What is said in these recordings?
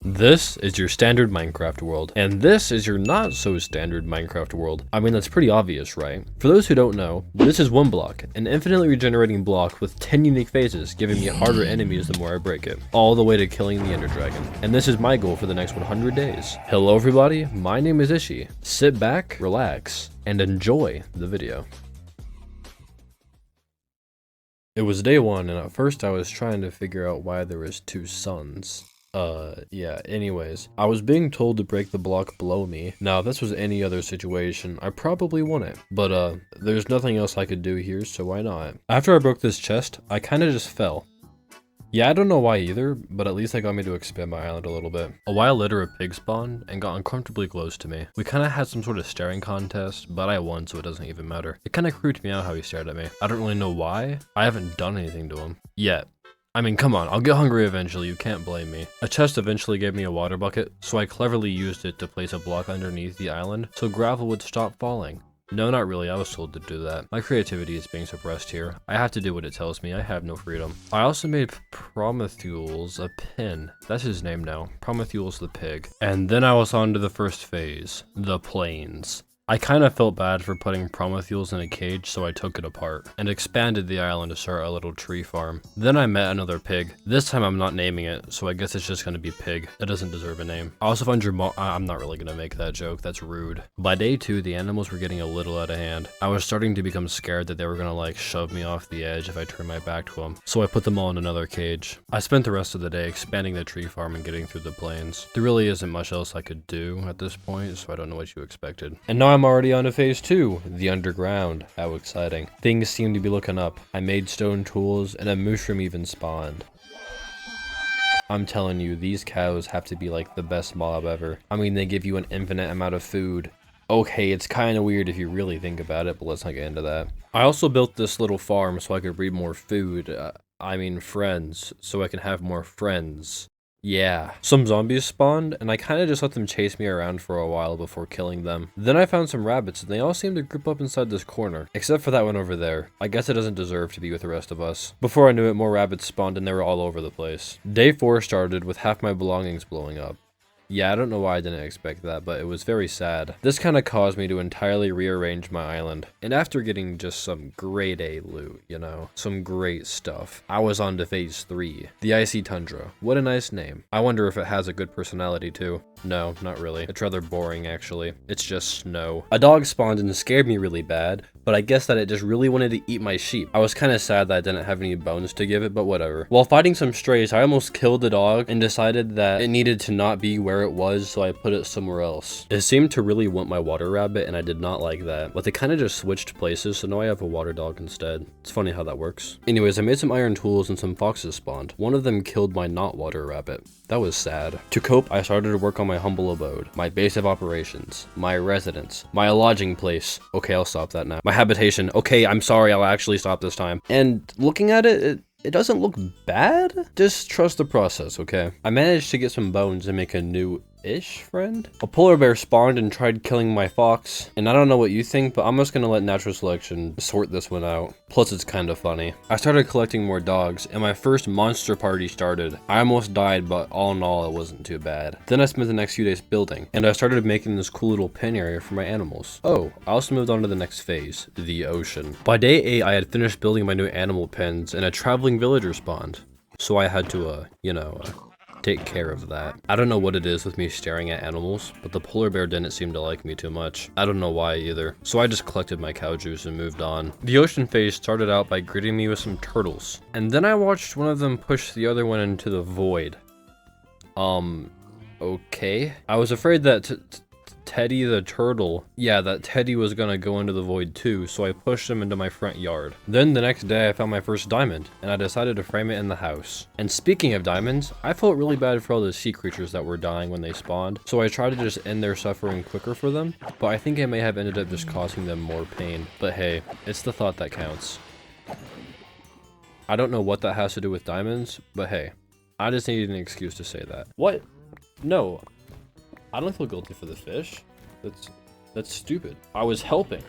This is your standard Minecraft world, and this is your not so standard Minecraft world. I mean, that's pretty obvious, right? For those who don't know, this is one block, an infinitely regenerating block with 10 unique phases, giving me harder enemies the more I break it, all the way to killing the Ender Dragon. And this is my goal for the next 100 days. Hello everybody, my name is Ishi. Sit back, relax, and enjoy the video. It was day one, and at first I was trying to figure out why there was two suns. Yeah, anyways, I was being told to break the block below me. Now, if this was any other situation, I probably won it, but there's nothing else I could do here, so why not? After I broke this chest, I kinda just fell. Yeah, I don't know why either, but at least that got me to expand my island a little bit. A while later, a pig spawned and got uncomfortably close to me. We kinda had some sort of staring contest, but I won, so it doesn't even matter. It kinda creeped me out how he stared at me. I don't really know why. I haven't done anything to him yet. I mean, come on, I'll get hungry eventually, you can't blame me. A chest eventually gave me a water bucket, so I cleverly used it to place a block underneath the island so gravel would stop falling. No, not really, I was told to do that. My creativity is being suppressed here. I have to do what it tells me, I have no freedom. I also made Prometheus a pin. That's his name now, Prometheus the pig. And then I was on to the first phase, the plains. I kinda felt bad for putting Prometheus in a cage, so I took it apart and expanded the island to start a little tree farm. Then I met another pig. This time I'm not naming it, so I guess it's just gonna be Pig. It doesn't deserve a name. I also found your I'm not really gonna make that joke, that's rude. By day 2, the animals were getting a little out of hand. I was starting to become scared that they were gonna like shove me off the edge if I turned my back to them, so I put them all in another cage. I spent the rest of the day expanding the tree farm and getting through the plains. There really isn't much else I could do at this point, so I don't know what you expected. And now I'm already on to phase 2, the underground. How exciting. Things seem to be looking up. I made stone tools and a mushroom even spawned. I'm telling you, these cows have to be like the best mob ever. I mean, they give you an infinite amount of food. Okay, it's kind of weird if you really think about it, but let's not get into that. I also built this little farm so I could breed more food. I mean friends, so I can have more friends. Yeah. Some zombies spawned, and I kinda just let them chase me around for a while before killing them. Then I found some rabbits, and they all seemed to group up inside this corner. Except for that one over there. I guess it doesn't deserve to be with the rest of us. Before I knew it, more rabbits spawned, and they were all over the place. Day 4 started with half my belongings blowing up. Yeah, I don't know why I didn't expect that, but it was very sad. This kind of caused me to entirely rearrange my island. And after getting just some grade A loot, you know, some great stuff, I was on to phase 3, the Icy Tundra. What a nice name. I wonder if it has a good personality too. No, not really. It's rather boring actually. It's just snow. A dog spawned and scared me really bad, but I guess that it just really wanted to eat my sheep. I was kind of sad that I didn't have any bones to give it, but whatever. While fighting some strays, I almost killed the dog and decided that it needed to not be where it was, so I put it somewhere else. It seemed to really want my water rabbit, and I did not like that. But they kind of just switched places, so now I have a water dog instead. It's funny how that works. Anyways, I made some iron tools and some foxes spawned. One of them killed my not water rabbit. That was sad. To cope, I started to work on my humble abode, my base of operations, my residence, my lodging place. Okay, I'll stop that now. My habitation. Okay, I'm sorry, I'll actually stop this time. And looking at it, it doesn't look bad. Just trust the process, okay? I managed to get some bones and make a new-ish friend. A polar bear spawned and tried killing my fox. And I don't know what you think, but I'm just gonna let natural selection sort this one out. Plus, it's kind of funny. I started collecting more dogs, and my first monster party started. I almost died, but all in all, it wasn't too bad. Then I spent the next few days building, and I started making this cool little pen area for my animals. Oh, I also moved on to the next phase, the ocean. By day 8, I had finished building my new animal pens, and a traveling villager spawned. So I had to, take care of that. I don't know what it is with me staring at animals, but the polar bear didn't seem to like me too much. I don't know why either. So I just collected my cow juice and moved on. The ocean phase started out by greeting me with some turtles. And then I watched one of them push the other one into the void. Okay. I was afraid that Teddy the turtle, that Teddy was gonna go into the void too, so I pushed him into my front yard. Then the next day I found my first diamond, and I decided to frame it in the house. And speaking of diamonds, I felt really bad for all the sea creatures that were dying when they spawned, so I tried to just end their suffering quicker for them, but I think I may have ended up just causing them more pain. But hey, it's the thought that counts. I don't know what that has to do with diamonds, but hey, I just needed an excuse to say that. What? No. I don't feel guilty for the fish. That's stupid. I was helping.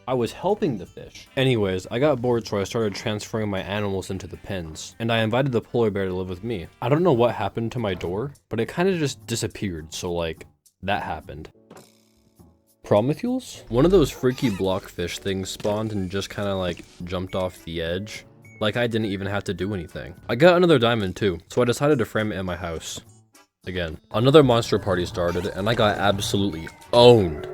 I was helping the fish. Anyways, I got bored, so I started transferring my animals into the pens, and I invited the polar bear to live with me. I don't know what happened to my door, but it kind of just disappeared, so like, that happened. Prometheus? One of those freaky blockfish things spawned and just kind of like jumped off the edge. Like I didn't even have to do anything. I got another diamond too, so I decided to frame it in my house. Again, another monster party started and I got absolutely owned.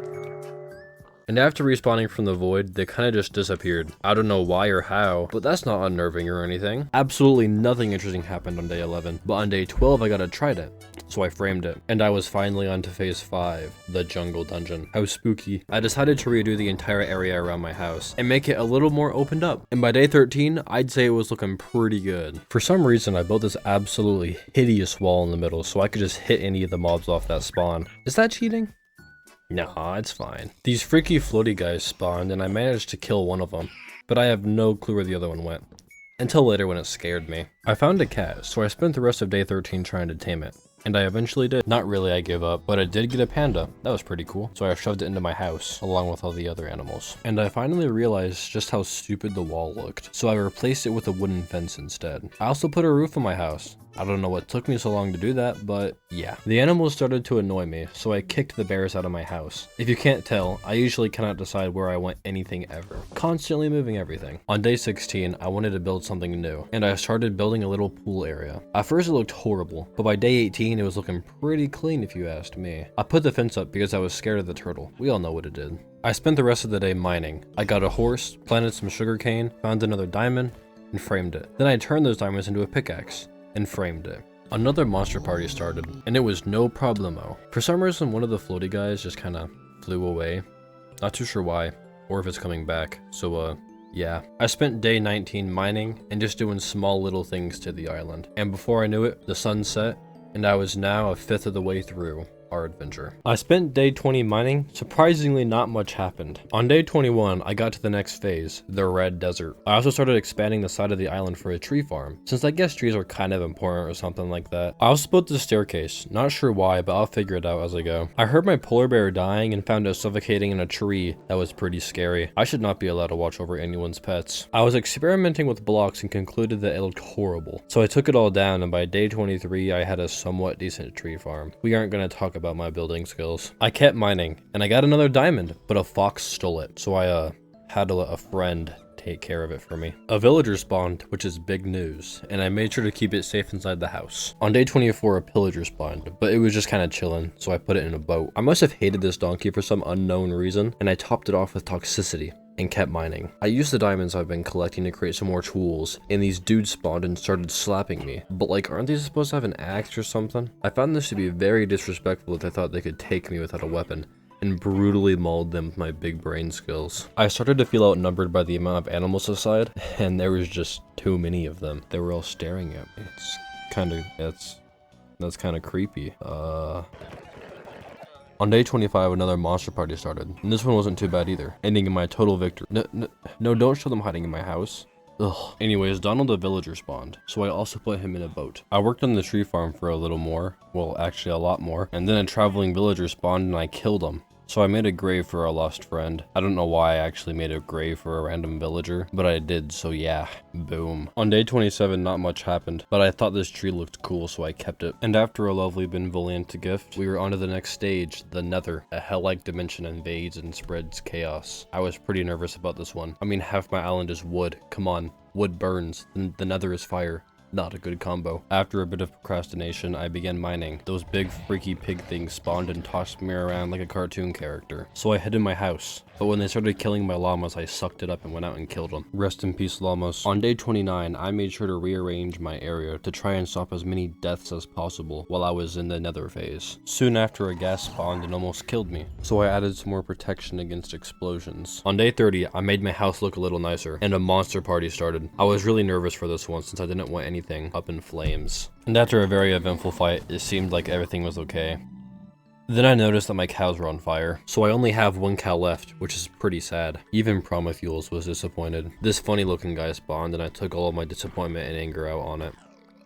And after respawning from the void, they kind of just disappeared. I don't know why or how, but that's not unnerving or anything. Absolutely nothing interesting happened on day 11, but on day 12 I got a trident, so I framed it. And I was finally on to phase 5, the jungle dungeon. How spooky. I decided to redo the entire area around my house and make it a little more opened up. And by day 13, I'd say it was looking pretty good. For some reason, I built this absolutely hideous wall in the middle so I could just hit any of the mobs off that spawn. Is that cheating? Nah, it's fine. These freaky floaty guys spawned and I managed to kill one of them, but I have no clue where the other one went. Until later when it scared me. I found a cat, so I spent the rest of day 13 trying to tame it. And I eventually did. Not really, I gave up, but I did get a panda. That was pretty cool. So I shoved it into my house, along with all the other animals. And I finally realized just how stupid the wall looked. So I replaced it with a wooden fence instead. I also put a roof on my house. I don't know what took me so long to do that, but yeah. The animals started to annoy me, so I kicked the bears out of my house. If you can't tell, I usually cannot decide where I want anything ever. Constantly moving everything. On day 16, I wanted to build something new, and I started building a little pool area. At first it looked horrible, but by day 18 it was looking pretty clean if you asked me. I put the fence up because I was scared of the turtle. We all know what it did. I spent the rest of the day mining. I got a horse, planted some sugarcane, found another diamond, and framed it. Then I turned those diamonds into a pickaxe and framed it. Another monster party started, and it was no problemo. For some reason, one of the floaty guys just kind of flew away. Not too sure why, or if it's coming back, so yeah. I spent day 19 mining and just doing small little things to the island. And before I knew it, the sun set, and I was now a fifth of the way through our adventure. I spent day 20 mining. Surprisingly, not much happened. On day 21, I got to the next phase, the red desert. I also started expanding the side of the island for a tree farm, since I guess trees are kind of important or something like that. I also built this staircase, not sure why, but I'll figure it out as I go. I heard my polar bear dying and found it suffocating in a tree. That was pretty scary. I should not be allowed to watch over anyone's pets. I was experimenting with blocks and concluded that it looked horrible. So I took it all down, and by day 23, I had a somewhat decent tree farm. We aren't going to talk about my building skills. I kept mining, and I got another diamond, but a fox stole it, so I had to let a friend take care of it for me. A villager spawned, which is big news, and I made sure to keep it safe inside the house. On day 24, a pillager spawned, but it was just kind of chilling, so I put it in a boat. I must have hated this donkey for some unknown reason, and I topped it off with toxicity and kept mining. I used the diamonds I've been collecting to create some more tools, and these dudes spawned and started slapping me. But like, aren't they supposed to have an axe or something? I found this to be very disrespectful if they thought they could take me without a weapon, and brutally mauled them with my big brain skills. I started to feel outnumbered by the amount of animals aside, and there was just too many of them. They were all staring at me. It's kind of, that's kind of creepy. On day 25, another monster party started, and this one wasn't too bad either, ending in my total victory. No, don't show them hiding in my house. Ugh. Anyways, Donald the villager spawned, so I also put him in a boat. I worked on the tree farm for a little more, well, actually a lot more, and then a traveling villager spawned and I killed him. So I made a grave for our lost friend. I don't know why I actually made a grave for a random villager, but I did, so yeah, boom. On day 27, not much happened, but I thought this tree looked cool, so I kept it. And after a lovely benevolent gift, we were on to the next stage, the Nether. A hell-like dimension invades and spreads chaos. I was pretty nervous about this one. I mean, half my island is wood. Come on, wood burns, and the Nether is fire. Not a good combo. After a bit of procrastination, I began mining. Those big freaky pig things spawned and tossed me around like a cartoon character. So I hid in my house. But when they started killing my llamas, I sucked it up and went out and killed them. Rest in peace, llamas. On day 29, I made sure to rearrange my area to try and stop as many deaths as possible while I was in the Nether phase. Soon after, a gas spawned and almost killed me, so I added some more protection against explosions. On day 30, I made my house look a little nicer, and a monster party started. I was really nervous for this one since I didn't want anything up in flames. And after a very eventful fight, it seemed like everything was okay. Then I noticed that my cows were on fire, so I only have one cow left, which is pretty sad. Even Prometheus was disappointed. This funny looking guy spawned and I took all of my disappointment and anger out on it.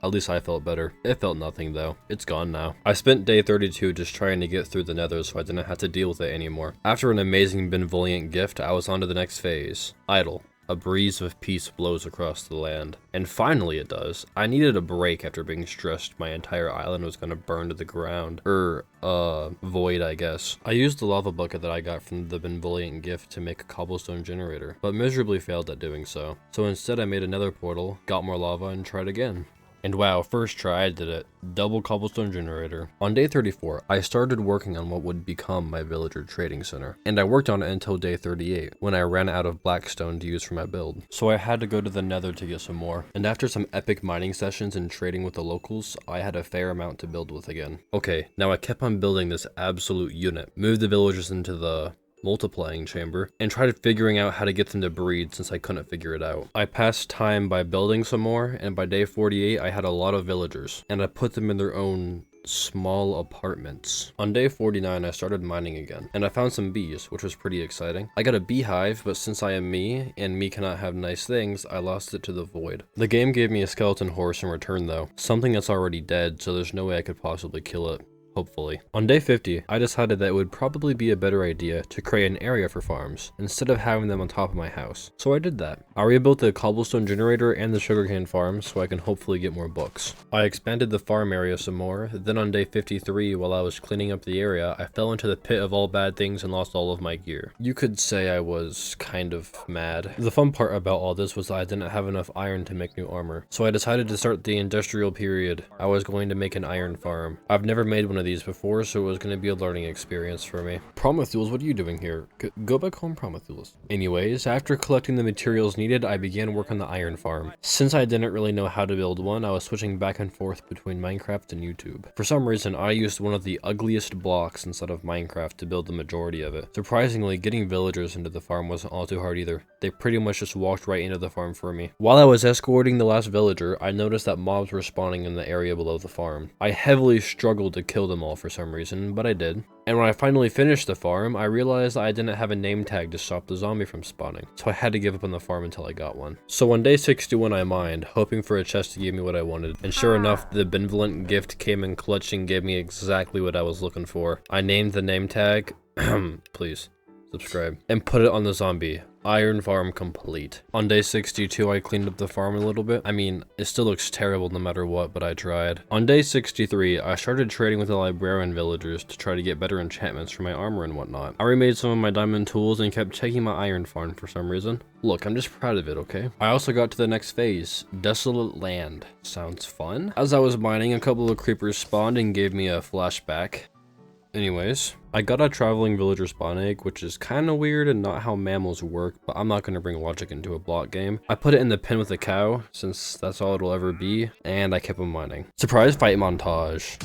At least I felt better. It felt nothing though. It's gone now. I spent day 32 just trying to get through the Nether so I didn't have to deal with it anymore. After an amazing benevolent gift, I was on to the next phase. Idle. A breeze of peace blows across the land. And finally it does. I needed a break after being stressed my entire island was gonna burn to the ground. Void, I guess. I used the lava bucket that I got from the benevolent gift to make a cobblestone generator, but miserably failed at doing so. So instead I made another portal, got more lava, and tried again. And wow, first try I did it. Double cobblestone generator. On day 34, I started working on what would become my villager trading center. And I worked on it until day 38, when I ran out of blackstone to use for my build. So I had to go to the Nether to get some more. And after some epic mining sessions and trading with the locals, I had a fair amount to build with again. Okay, now I kept on building this absolute unit. Moved the villagers into the multiplying chamber, and tried figuring out how to get them to breed since I couldn't figure it out. I passed time by building some more, and by day 48 I had a lot of villagers, and I put them in their own small apartments. On day 49 I started mining again, and I found some bees, which was pretty exciting. I got a beehive, but since I am me, and me cannot have nice things, I lost it to the void. The game gave me a skeleton horse in return though, something that's already dead, so there's no way I could possibly kill it. Hopefully. On day 50, I decided that it would probably be a better idea to create an area for farms, instead of having them on top of my house. So I did that. I rebuilt the cobblestone generator and the sugarcane farm so I can hopefully get more books. I expanded the farm area some more, then on day 53, while I was cleaning up the area, I fell into the pit of all bad things and lost all of my gear. You could say I was kind of mad. The fun part about all this was that I didn't have enough iron to make new armor, so I decided to start the industrial period. I was going to make an iron farm. I've never made one of these before, so it was going to be a learning experience for me. Prometheus, what are you doing here? Go back home, Prometheus. Anyways, after collecting the materials needed, I began work on the iron farm. Since I didn't really know how to build one, I was switching back and forth between Minecraft and YouTube. For some reason, I used one of the ugliest blocks instead of Minecraft to build the majority of it. Surprisingly, getting villagers into the farm wasn't all too hard either. They pretty much just walked right into the farm for me. While I was escorting the last villager, I noticed that mobs were spawning in the area below the farm. I heavily struggled to kill them all for some reason, but I did. And when I finally finished the farm, I realized I didn't have a name tag to stop the zombie from spawning, so I had to give up on the farm until I got one. So on day 61 I mined, hoping for a chest to give me what I wanted, and sure enough, the benevolent gift came in clutch and gave me exactly what I was looking for. I named the name tag, please subscribe, and put it on the zombie. Iron farm complete. On day 62, I cleaned up the farm a little bit. I mean, it still looks terrible no matter what, but I tried. On day 63, I started trading with the librarian villagers to try to get better enchantments for my armor and whatnot. I remade some of my diamond tools and kept taking my iron farm for some reason. Look, I'm just proud of it, okay? I also got to the next phase, desolate land. Sounds fun? As I was mining, a couple of creepers spawned and gave me a flashback. Anyways, I got a traveling villager spawn egg, which is kind of weird and not how mammals work, but I'm not going to bring logic into a block game. I put it in the pen with a cow, since that's all it'll ever be, and I kept on mining. Surprise fight montage.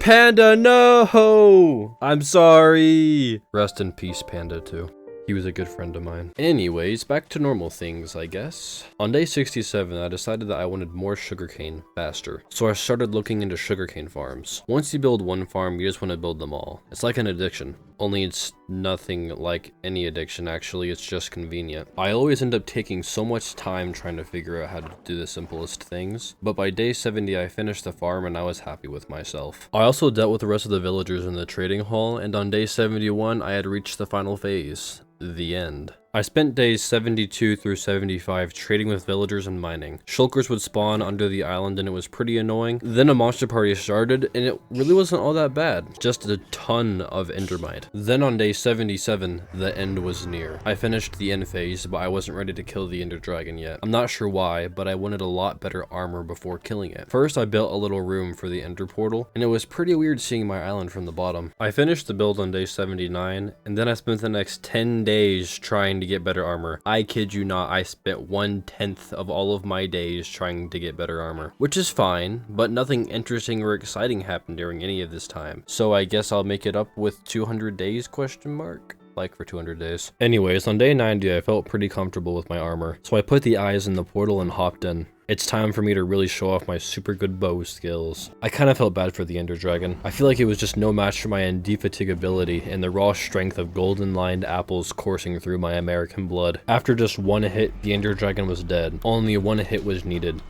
Panda, no! I'm sorry! Rest in peace, Panda, too. He was a good friend of mine. Anyways, back to normal things, I guess. On day 67, I decided that I wanted more sugarcane faster, so I started looking into sugarcane farms. Once you build one farm, you just want to build them all. It's like an addiction, only it's nothing like any addiction, actually, it's just convenient. I always end up taking so much time trying to figure out how to do the simplest things, but by day 70, I finished the farm and I was happy with myself. I also dealt with the rest of the villagers in the trading hall, and on day 71, I had reached the final phase. The end. I spent days 72 through 75 trading with villagers and mining. Shulkers would spawn under the island and it was pretty annoying. Then a monster party started and it really wasn't all that bad. Just a ton of endermite. Then on day 77, the end was near. I finished the end phase, but I wasn't ready to kill the ender dragon yet. I'm not sure why, but I wanted a lot better armor before killing it. First, I built a little room for the ender portal, and it was pretty weird seeing my island from the bottom. I finished the build on day 79, and then I spent the next 10 days trying trying to get better armor. I kid you not, I spent 1/10 of all of my days trying to get better armor, which is fine, but nothing interesting or exciting happened during any of this time. So I guess I'll make it up with 200 days question mark? Like for 200 days. Anyways, on day 90, I felt pretty comfortable with my armor, so I put the eyes in the portal and hopped in. It's time for me to really show off my super good bow skills. I kind of felt bad for the Ender Dragon. I feel like it was just no match for my indefatigability and the raw strength of golden lined apples coursing through my American blood. After just one hit, the Ender Dragon was dead. Only one hit was needed.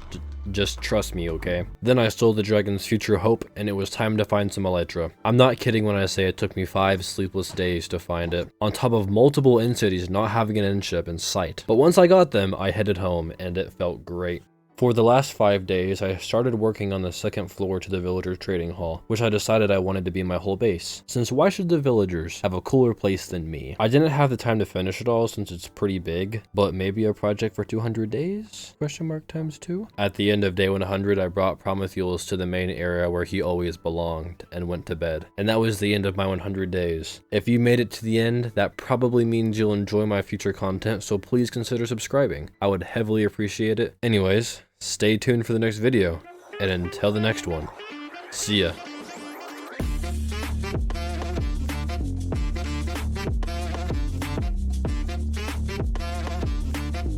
Just trust me, okay? Then I stole the dragon's future hope, and it was time to find some elytra. I'm not kidding when I say it took me 5 sleepless days to find it, on top of multiple end cities not having an end ship in sight. But once I got them, I headed home, and it felt great. For the last 5 days, I started working on the second floor to the villagers trading hall, which I decided I wanted to be my whole base, since why should the villagers have a cooler place than me? I didn't have the time to finish it all since it's pretty big, but maybe a project for 200 days? Question mark times 2? At the end of day 100, I brought Prometheus to the main area where he always belonged, and went to bed. And that was the end of my 100 days. If you made it to the end, that probably means you'll enjoy my future content, so please consider subscribing. I would heavily appreciate it. Anyways, stay tuned for the next video, and until the next one, see ya.